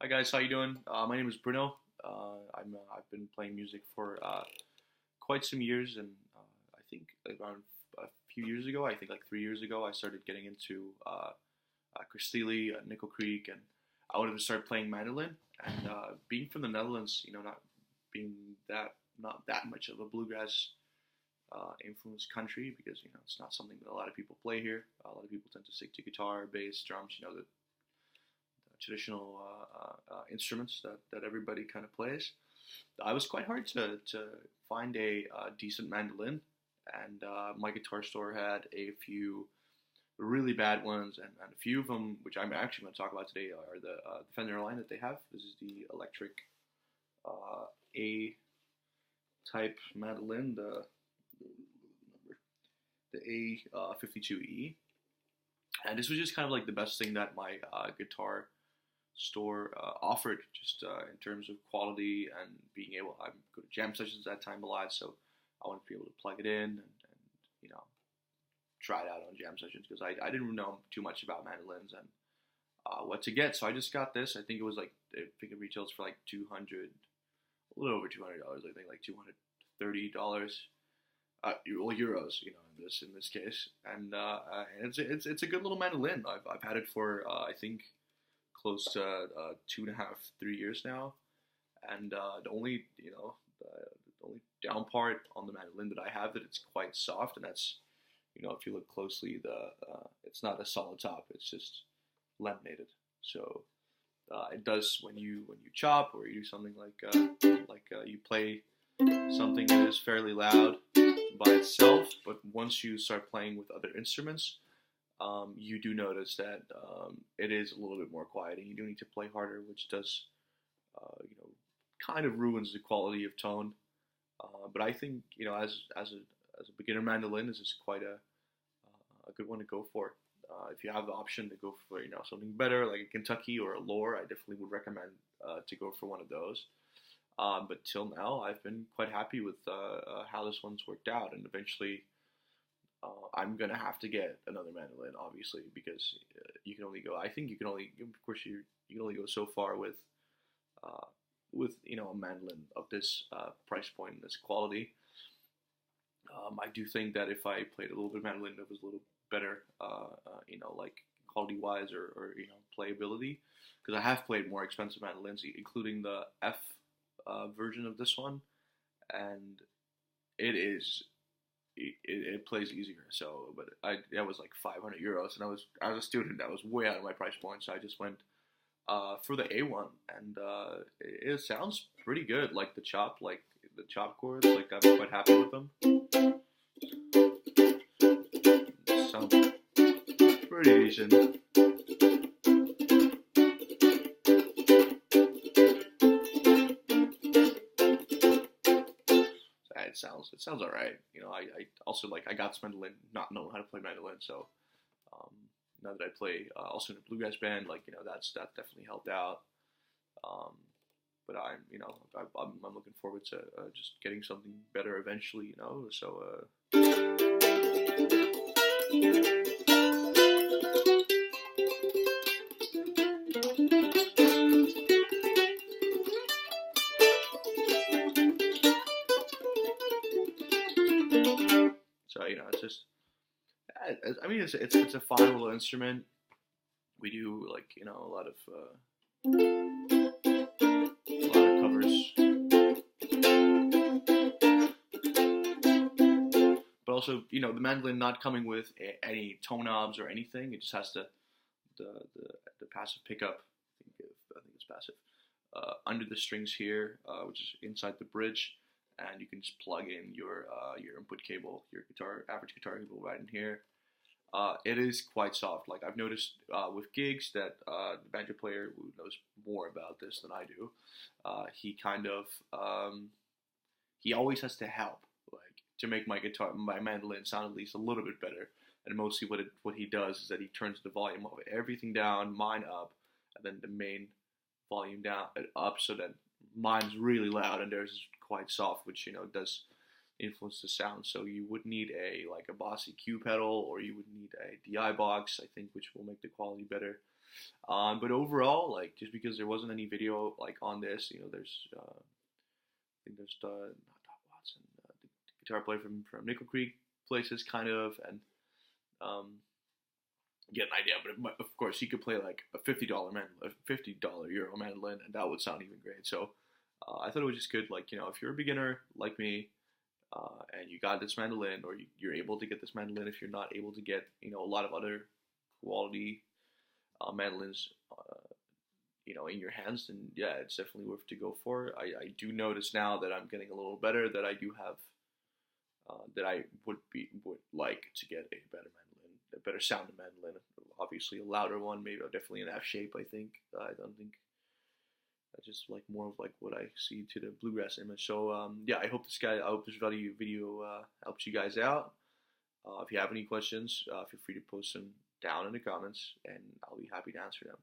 Hi guys, how you doing? My name is Bruno. I've been playing music for quite some years, and I think around a few years ago, I think like 3 years ago, I started getting into Chris Steely, Nickel Creek, and I wanted to start playing mandolin. And being from the Netherlands, not being not that much of a bluegrass influenced country, because it's not something that a lot of people play here. A lot of people tend to stick to guitar, bass, drums. The traditional instruments that everybody kind of plays. I was quite hard to find a decent mandolin, and my guitar store had a few really bad ones, and a few of them, which I'm actually going to talk about today, are the Fender line that they have. This is the electric A type mandolin, the A52E, and this was just kind of like the best thing that my guitar store offered, just in terms of quality and being able. I go to jam sessions at that time a lot, so I wanted to be able to plug it in and try it out on jam sessions, because I didn't know too much about mandolins and what to get. So I just got this. I think it was like, I think it retails for like a little over $200. I think like $230. Well, euros, in this case, and it's a good little mandolin. I've had it for I think close to 2.5, 3 years now, and the only down part on the mandolin that I have, that it's quite soft, and that's if you look closely, it's not a solid top, it's just laminated. So it does, when you chop or you do something like you play something that is fairly loud by itself, but once you start playing with other instruments, you do notice that it is a little bit more quiet, and you do need to play harder, which does, kind of ruins the quality of tone. But I think, as a beginner mandolin, this is quite a good one to go for. If you have the option to go for something better, like a Kentucky or a Lore, I definitely would recommend to go for one of those. But till now, I've been quite happy with how this one's worked out, and eventually I'm gonna have to get another mandolin, obviously, because you can only go. I think you can only, of course, you can only go so far with a mandolin of this price point and this quality. I do think that if I played a little bit of mandolin that was a little better, like quality wise or playability, because I have played more expensive mandolins, including the F version of this one, and it plays easier. So, but that was like 500 euros, and I was a student. That was way out of my price point, so I just went for the A1, and it sounds pretty good. Like the chop chords, like I'm quite happy with them. Sounds pretty decent. It sounds alright. I also, I got this mandolin not knowing how to play mandolin, so now that I play also in a bluegrass band, that definitely helped out. But I'm looking forward to just getting something better eventually, So it's just. I mean, it's a fun little instrument. We do a lot of covers, but also the mandolin not coming with any tone knobs or anything. It just has the passive pickup. I think it's passive under the strings here, which is inside the bridge, and you can just plug in your input cable, your average guitar cable right in here. It is quite soft. Like I've noticed with gigs that the banjo player, who knows more about this than I do, he kind of he always has to help, to make my mandolin sound at least a little bit better. And mostly what he does is that he turns the volume of everything down, mine up, and then the main volume down up, so that mine's really loud and theirs is quite soft, which does influence the sound. So you would need a Boss EQ pedal, or you would need a DI box, I think, which will make the quality better. But overall, like just because there wasn't any video like on this, there's I think there's not Doc Watson, the guitar player from Nickel Creek places kind of, and um, get an idea. But of course, he could play like a $50 mandolin, a $50 Euro mandolin, and that would sound even great. So I thought it was just good. Like if you're a beginner like me, and you got this mandolin, or you're able to get this mandolin, if you're not able to get a lot of other quality mandolins, in your hands, then yeah, it's definitely worth to go for. I do notice now that I'm getting a little better, that I do have that I would like to get a better mandolin, a better sounding mandolin. Obviously, a louder one, maybe definitely an F shape. I think. I don't think. I just like more of like what I see to the bluegrass image. So yeah, I hope this video helps you guys out. If you have any questions, feel free to post them down in the comments, and I'll be happy to answer them.